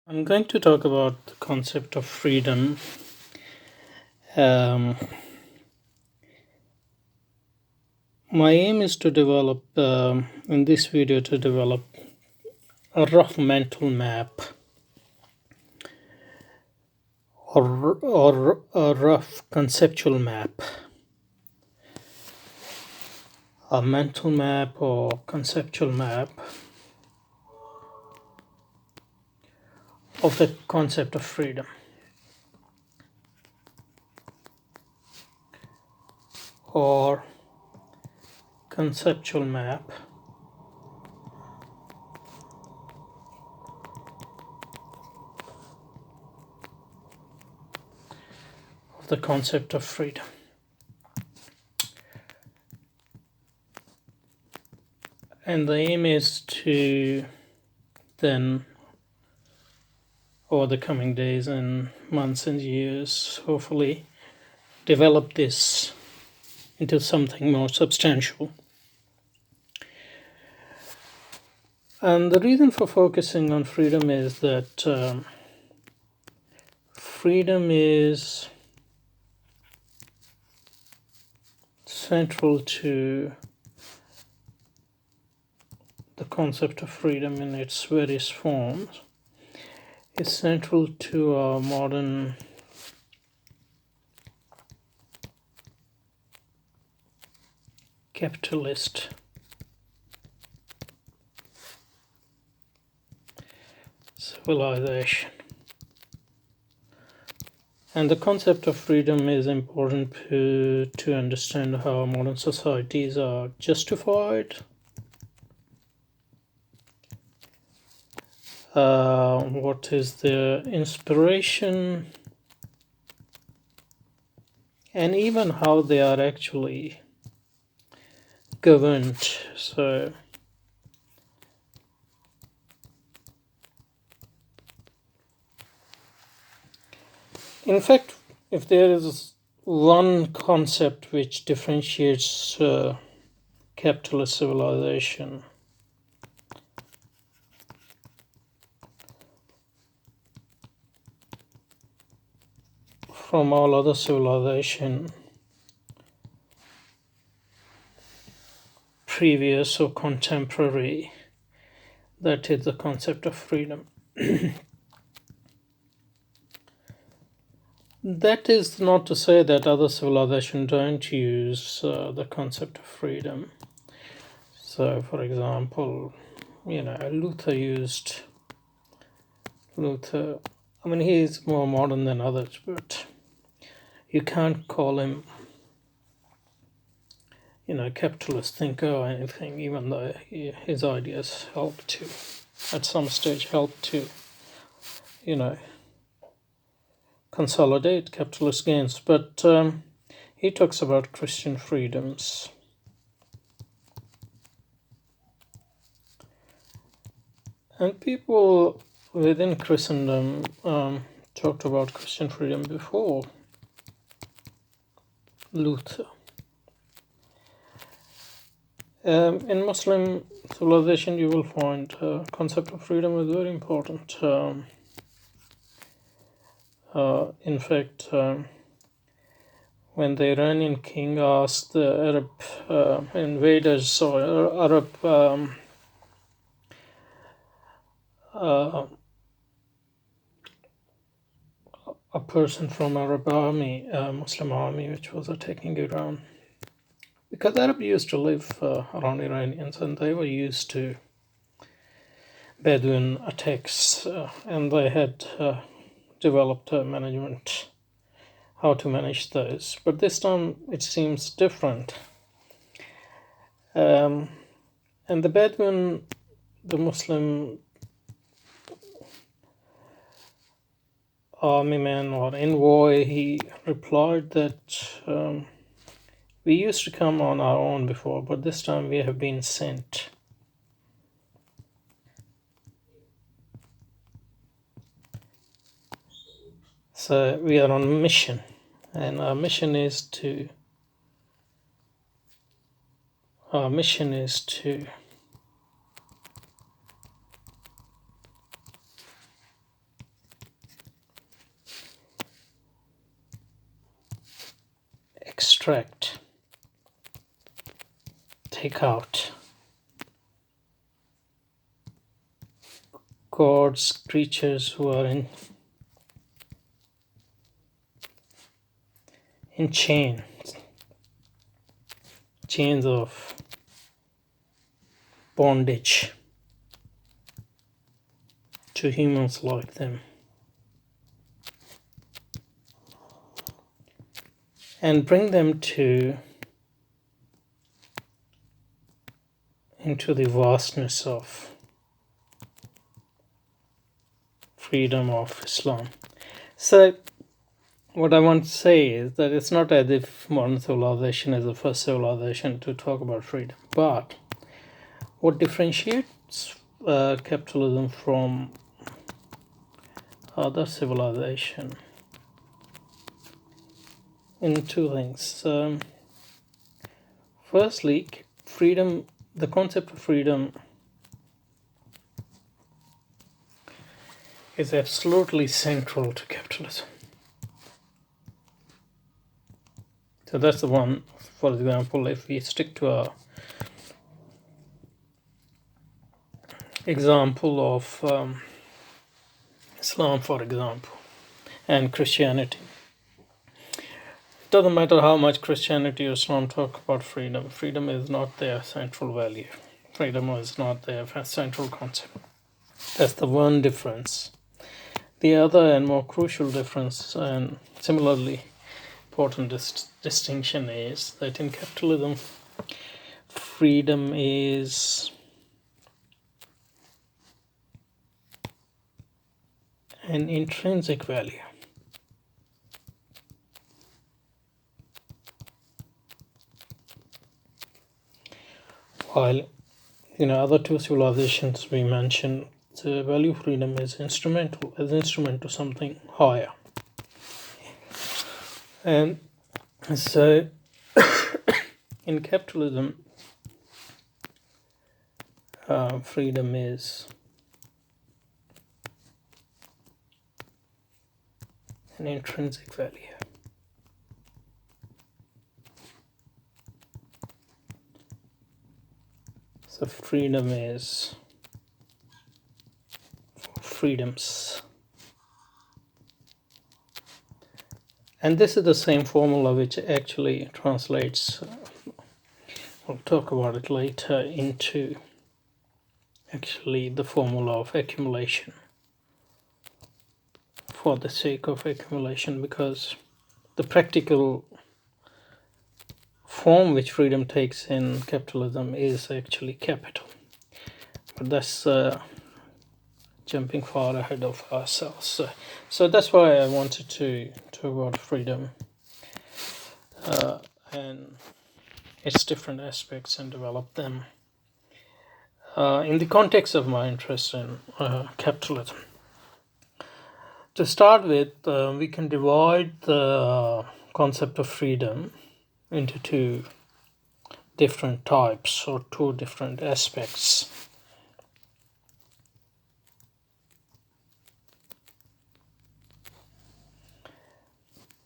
I'm going to talk about the concept of freedom. Um, my aim is to develop, in this video, to develop a rough mental map or a rough conceptual map, a mental map or conceptual map of the concept of freedom, or conceptual map of the concept of freedom. And the aim is to then, over the coming days and months and years, hopefully develop this into something more substantial. And the reason for focusing on freedom is that freedom is central to the concept of freedom in its various forms. It's central to our modern capitalist civilization. And the concept of freedom is important to understand how modern societies are justified, what is their inspiration, and even how they are actually governed. So in fact, if there is one concept which differentiates capitalist civilization from all other civilization, previous or contemporary, that is the concept of freedom. That is not to say that other civilizations don't use the concept of freedom. So, for example, Luther. I mean, he is more modern than others, but you can't call him, capitalist thinker or anything, even though his ideas at some stage, help to, consolidate capitalist gains. But he talks about Christian freedoms. And people within Christendom talked about Christian freedom before Luther. In Muslim civilization, you will find concept of freedom is very important. In fact, when the Iranian king asked the Arab invaders or Arab a person from Arab army, Muslim army, which was attacking Iran, because Arab used to live around Iranians and they were used to Bedouin attacks, and they had developed a management, how to manage those. But this time it seems different. And the Bedouin, the Muslim army man or envoy, he replied that we used to come on our own before, but this time we have been sent. So we are on a mission, and our mission is to abstract, take out gods, creatures who are in chains of bondage to humans like them, and bring them into the vastness of freedom of Islam. So what I want to say is that it's not as if modern civilization is the first civilization to talk about freedom, but what differentiates capitalism from other civilization in two things. Firstly, freedom, the concept of freedom is absolutely central to capitalism. So that's the one. For example, if we stick to our example of Islam, for example, and Christianity, it doesn't matter how much Christianity or Islam talk about freedom. Freedom is not their central value. Freedom is not their central concept. That's the one difference. The other and more crucial difference, and similarly important distinction, is that in capitalism, freedom is an intrinsic value. While in other two civilizations we mentioned, the value of freedom is instrument to something higher. And so in capitalism, freedom is an intrinsic value. So freedom is freedoms. And this is the same formula which actually translates, we'll talk about it later, into actually the formula of accumulation, for the sake of accumulation, because the practical form which freedom takes in capitalism is actually capital. But that's jumping far ahead of ourselves. So that's why I wanted to talk about freedom and its different aspects and develop them in the context of my interest in capitalism. To start with, we can divide the concept of freedom into two different types or two different aspects.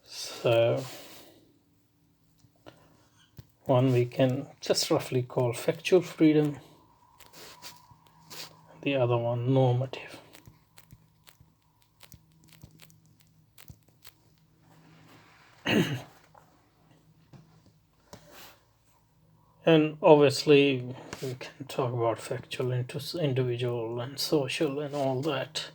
So one we can just roughly call factual freedom, the other one normative. And obviously we can talk about factual into individual and social and all that,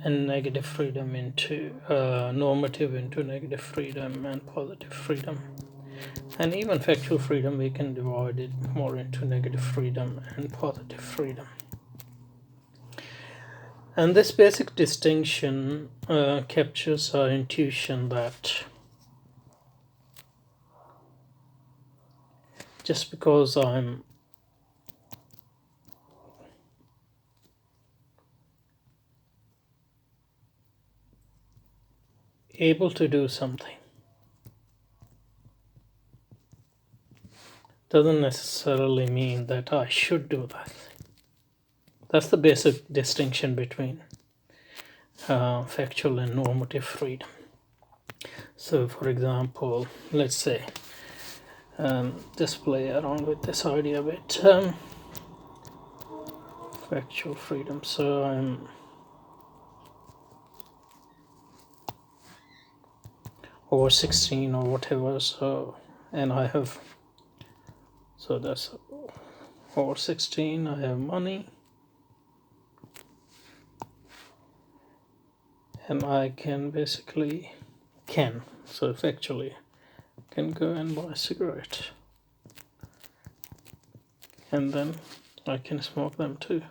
and negative freedom into normative into negative freedom and positive freedom. And even factual freedom, we can divide it more into negative freedom and positive freedom. And this basic distinction captures our intuition that just because I'm able to do something doesn't necessarily mean that I should do that. That's the basic distinction between factual and normative freedom. So for example, let's say just play around with this idea a bit. Factual freedom. So I'm over 16 or whatever, so, and I have, so that's over 16, I have money, and I can basically so factually can go and buy a cigarette, and then I can smoke them too.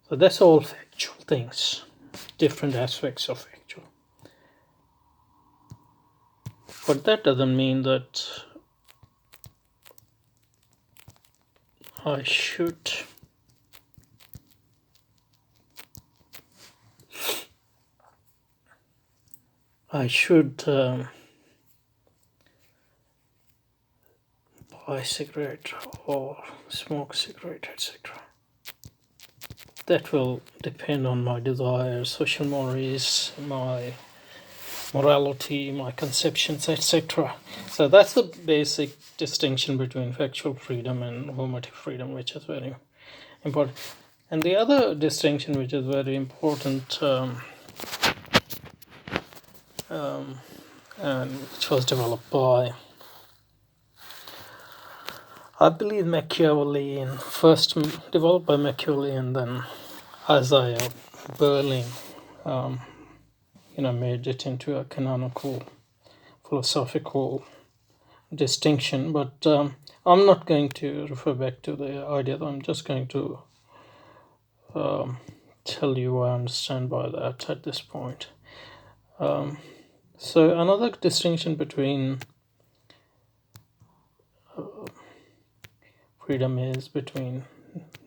So that's all factual things, different aspects of factual. But that doesn't mean that I should buy a cigarette or smoke a cigarette, etc. That will depend on my desires, social mores, my morality, my conceptions, etc. So that's the basic distinction between factual freedom and normative freedom, which is very important. And the other distinction, which is very important, and which was developed by, I believe, Machiavelli, and first developed by Machiavelli, and then Isaiah Berlin, made it into a canonical philosophical distinction. But I'm not going to refer back to the idea. I'm just going to tell you what I understand by that at this point. So another distinction between freedom is between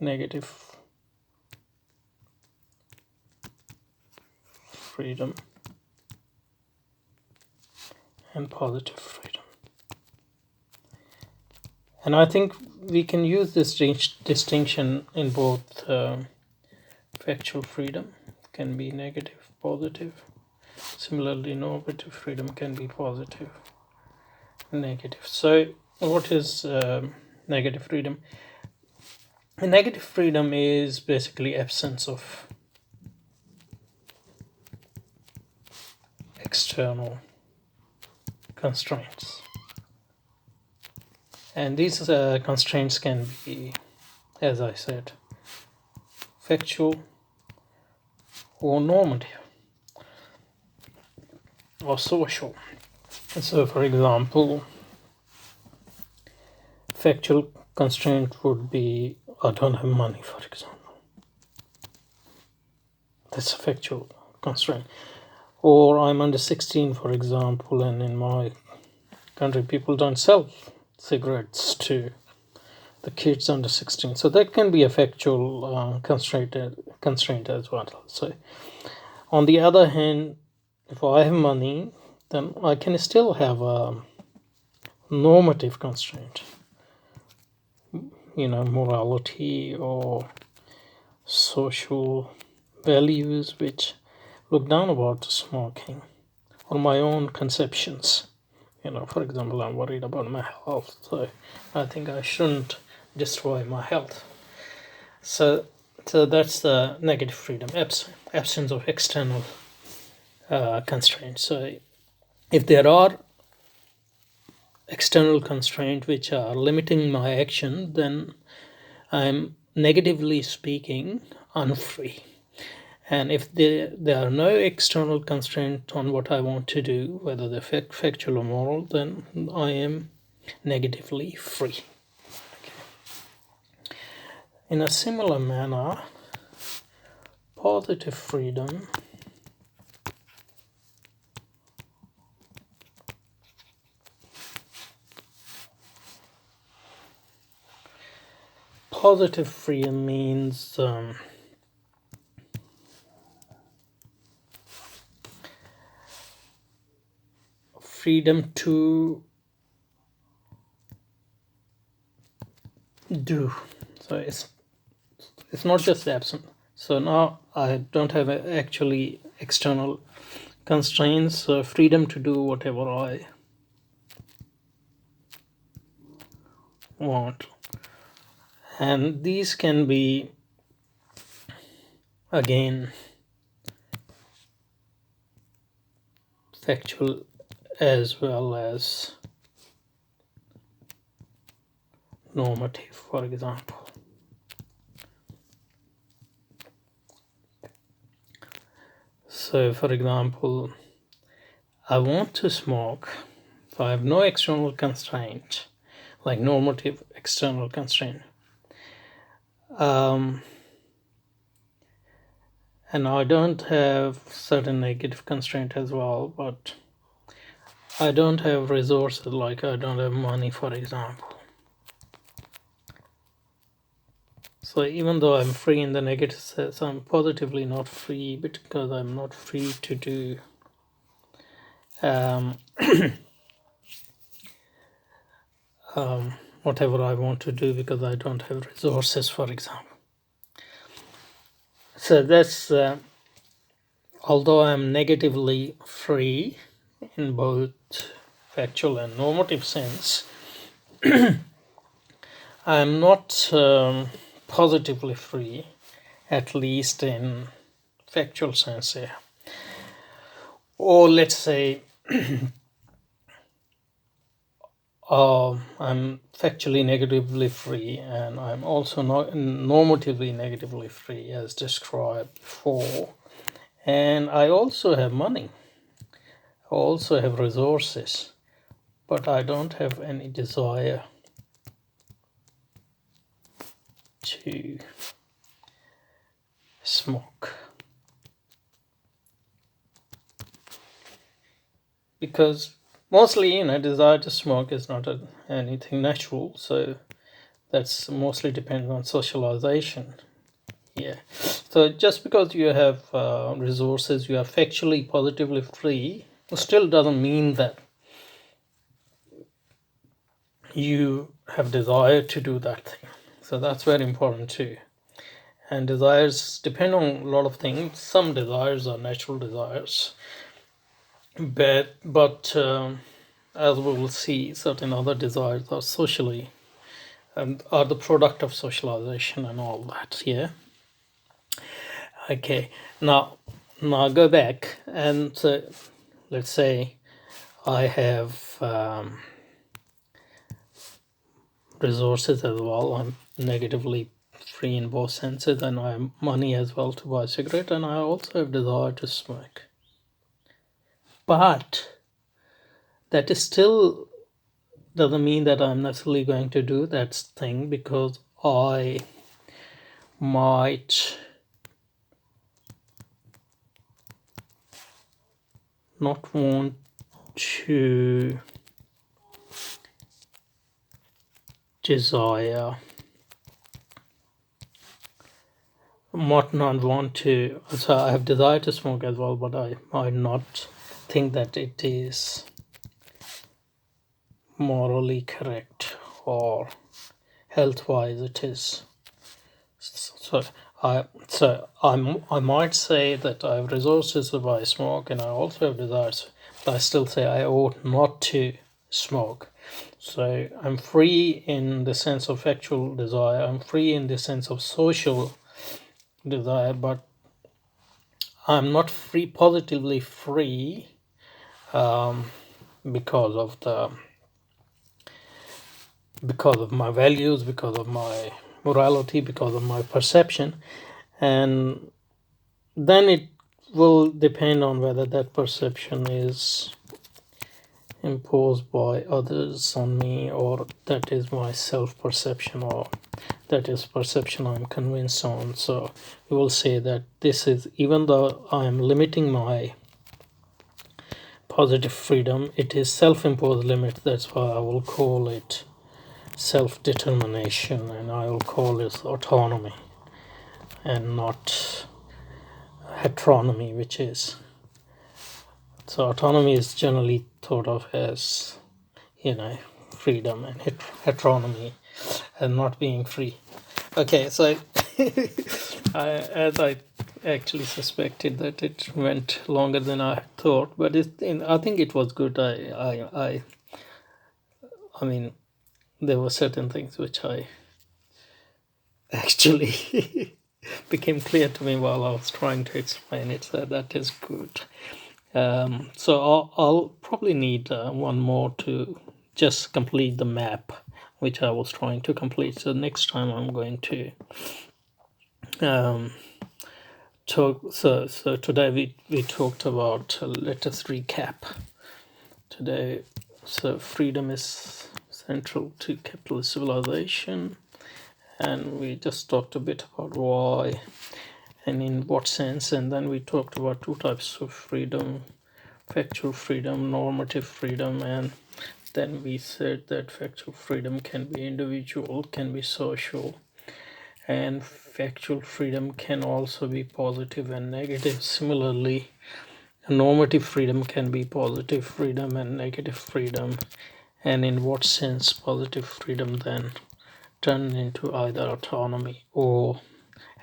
negative freedom and positive freedom. And I think we can use this distinction in both. Factual freedom can be negative, positive. Similarly, normative freedom can be positive, negative. So what is negative freedom? Negative freedom is basically absence of external constraints, and these constraints can be, as I said, factual or normative or social. So for example, factual constraint would be I don't have money, for example. That's a factual constraint. Or I'm under 16, for example, and in my country people don't sell cigarettes to the kids under 16. So that can be a factual constraint as well. So on the other hand, if I have money, then I can still have a normative constraint, morality or social values which look down about smoking, or my own conceptions. For example, I'm worried about my health, so I think I shouldn't destroy my health. So that's the negative freedom, absence of external constraints. So if there are external constraints which are limiting my action, then I'm, negatively speaking, unfree. And if there are no external constraints on what I want to do, whether they're factual or moral, then I am negatively free. Okay. In a similar manner, positive freedom means freedom to do. So it's not just absent. So now I don't have actually external constraints, so freedom to do whatever I want. And these can be, again, factual as well as normative, for example. So, for example, I want to smoke, so I have no external constraint, like normative external constraint. And I don't have certain negative constraint as well, but I don't have resources, like I don't have money, for example. So even though I'm free in the negative sense, I'm positively not free, because I'm not free to do whatever I want to do, because I don't have resources, for example. So that's, although I'm negatively free in both factual and normative sense, I'm not positively free, at least in factual sense here. Or let's say I'm factually negatively free, and I'm also not normatively negatively free, as described before. And I also have money. I also have resources, but I don't have any desire to smoke, because mostly, desire to smoke is not anything natural. So that's mostly dependent on socialization. Yeah. So just because you have resources, you are factually positively free, still doesn't mean that you have desire to do that thing. So that's very important too. And desires depend on a lot of things. Some desires are natural desires, but as we will see, certain other desires are socially and are the product of socialization and all that. Yeah. Okay. Now go back, and let's say I have resources as well. I'm negatively free in both senses, and I have money as well to buy a cigarette, and I also have desire to smoke. But that is still doesn't mean that I'm necessarily going to do that thing, because I might not want to desire, might not want to, so I have desire to smoke as well, but I might not think that it is morally correct or health-wise it is. So I might say that I have resources to buy smoke, and I also have desires, but I still say I ought not to smoke. So I'm free in the sense of factual desire, I'm free in the sense of social desire, but I'm not free, positively free, because of my values, because of my morality, because of my perception. And then it will depend on whether that perception is imposed by others on me, or that is my self-perception, or that is perception I'm convinced on. So we will say that this is, even though I'm limiting my positive freedom, it is self-imposed limit. That's why I will call it self-determination, and I will call it autonomy and not heteronomy, which is, so autonomy is generally thought of as, freedom, and heteronomy as not being free. Okay, so As I actually suspected that it went longer than I thought, but I think it was good. I mean, there were certain things which I actually became clear to me while I was trying to explain it. So that is good. So I'll probably need one more to just complete the map, which I was trying to complete. So next time I'm going to talk. So today we talked about. Let us recap today. So freedom is central to capitalist civilization, and we just talked a bit about why and in what sense, and then we talked about two types of freedom: factual freedom, normative freedom, and then we said that factual freedom can be individual, can be social, and factual freedom can also be positive and negative. Similarly, normative freedom can be positive freedom and negative freedom, and in what sense positive freedom then turn into either autonomy or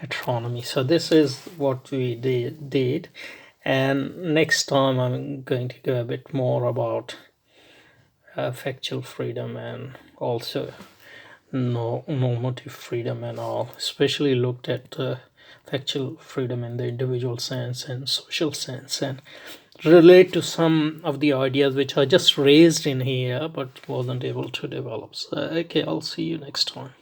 heteronomy. So this is what we did, and next time I'm going to go a bit more about factual freedom and also normative freedom and all, especially looked at factual freedom in the individual sense and social sense, and relate to some of the ideas which I just raised in here but wasn't able to develop. So okay, I'll see you next time.